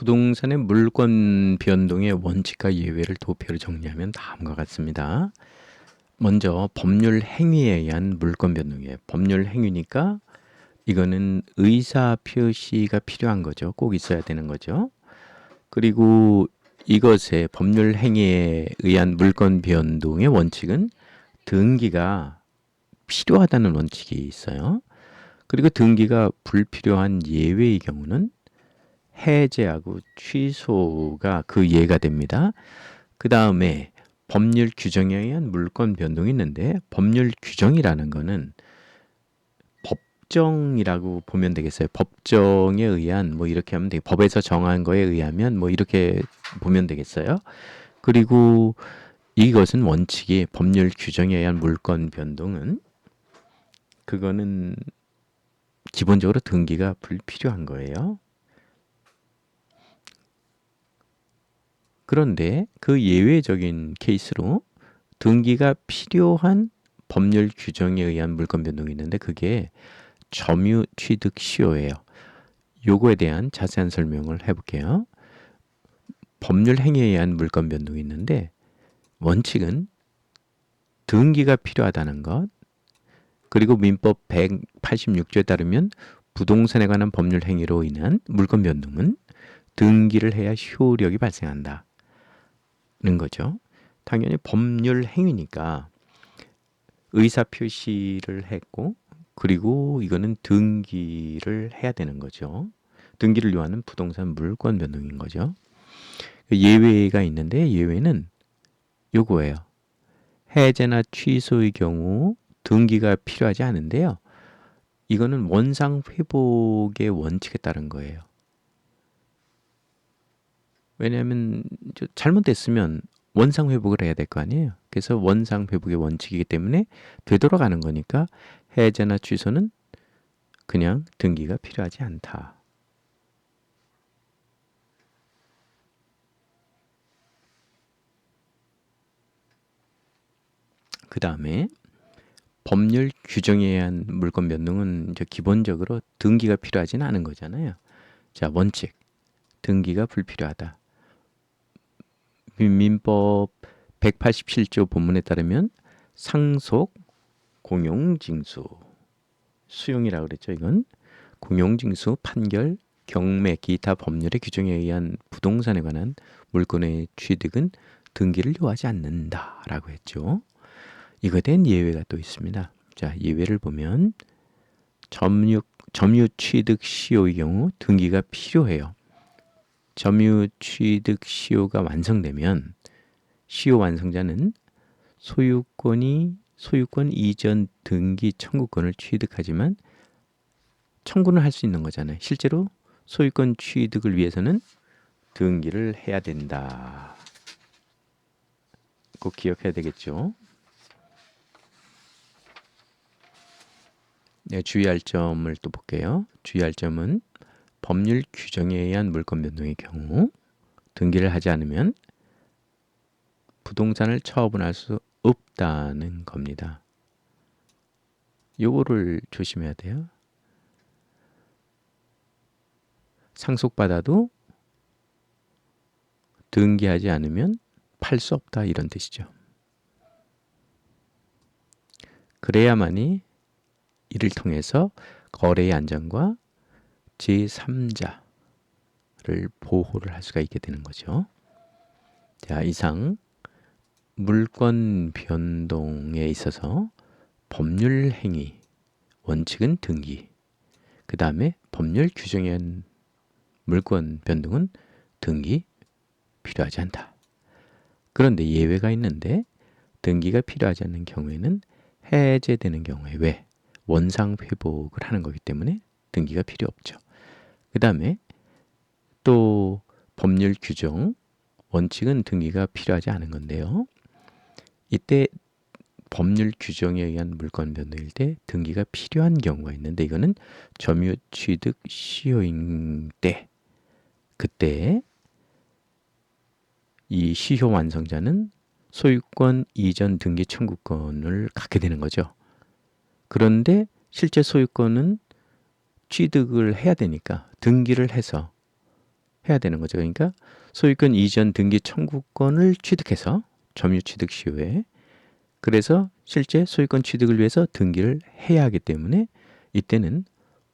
부동산의 물권 변동의 원칙과 예외를 도표로 정리하면 다음과 같습니다. 먼저 법률 행위에 의한 물권 변동이에요. 법률 행위니까 이거는 의사 표시가 필요한 거죠. 꼭 있어야 되는 거죠. 그리고 이것의 법률 행위에 의한 물권 변동의 원칙은 등기가 필요하다는 원칙이 있어요. 그리고 등기가 불필요한 예외의 경우는 해제하고 취소가 그 예가 됩니다. 그 다음에 법률 규정에 의한 물권 변동이 있는데 법률 규정이라는 거는 법정이라고 보면 되겠어요. 법정에 의한 뭐 이렇게 하면 되겠 법에서 정한 거에 의하면 뭐 이렇게 보면 되겠어요. 그리고 이것은 원칙이 법률 규정에 의한 물권 변동은 그거는 기본적으로 등기가 불필요한 거예요. 그런데 그 예외적인 케이스로 등기가 필요한 법률 규정에 의한 물권 변동이 있는데 그게 점유 취득 시효예요. 요거에 대한 자세한 설명을 해볼게요. 법률 행위에 의한 물권 변동이 있는데 원칙은 등기가 필요하다는 것, 그리고 민법 186조에 따르면 부동산에 관한 법률 행위로 인한 물권 변동은 등기를 해야 효력이 발생한다는 거죠. 당연히 법률 행위니까 의사 표시를 했고 그리고 이거는 등기를 해야 되는 거죠. 등기를 요하는 부동산 물권 변동인 거죠. 예외가 있는데 예외는 요거예요. 해제나 취소의 경우 등기가 필요하지 않은데요. 이거는 원상 회복의 원칙에 따른 거예요. 왜냐하면 잘못됐으면 원상 회복을 해야 될 거 아니에요. 그래서 원상 회복의 원칙이기 때문에 되돌아가는 거니까 해제나 취소는 그냥 등기가 필요하지 않다. 그 다음에 법률 규정에 의한 물권 변동은 기본적으로 등기가 필요하지는 않은 거잖아요. 자, 원칙. 등기가 불필요하다. 민법 187조 본문에 따르면 상속, 공용징수, 수용이라고 그랬죠. 이건 공용징수, 판결, 경매, 기타 법률의 규정에 의한 부동산에 관한 물권의 취득은 등기를 요하지 않는다라고 했죠. 이거에 대한 예외가 또 있습니다. 자, 예외를 보면 점유 취득 시효의 경우 등기가 필요해요. 점유 취득 시효가 완성되면 시효 완성자는 소유권 이전 등기 청구권을 취득하지만 청구는 할 수 있는 거잖아요. 실제로 소유권 취득을 위해서는 등기를 해야 된다. 꼭 기억해야 되겠죠. 네, 주의할 점을 또 볼게요. 주의할 점은 법률 규정에 의한 물권 변동의 경우 등기를 하지 않으면 부동산을 처분할 수 없다는 겁니다. 요거를 조심해야 돼요. 상속받아도 등기하지 않으면 팔 수 없다 이런 뜻이죠. 그래야만이 이를 통해서 거래의 안전과 제3자를 보호를 할 수가 있게 되는 거죠. 자, 이상 물권 변동에 있어서 법률 행위, 원칙은 등기, 그 다음에 법률 규정에 의한 물권 변동은 등기 필요하지 않다. 그런데 예외가 있는데 등기가 필요하지 않는 경우에는 해제되는 경우에 왜? 원상 회복을 하는 거기 때문에 등기가 필요 없죠. 그 다음에 또 법률 규정, 원칙은 등기가 필요하지 않은 건데요. 이때 법률 규정에 의한 물권 변동일 때 등기가 필요한 경우가 있는데 이거는 점유 취득 시효인 때 그때 이 시효 완성자는 소유권 이전 등기 청구권을 갖게 되는 거죠. 그런데 실제 소유권은 취득을 해야 되니까 등기를 해서 해야 되는 거죠. 그러니까 소유권 이전 등기 청구권을 취득해서 점유 취득 시효에 그래서 실제 소유권 취득을 위해서 등기를 해야 하기 때문에 이때는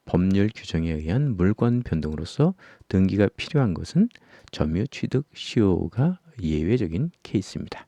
법률 규정에 의한 물권 변동으로서 등기가 필요한 것은 점유 취득 시효가 예외적인 케이스입니다.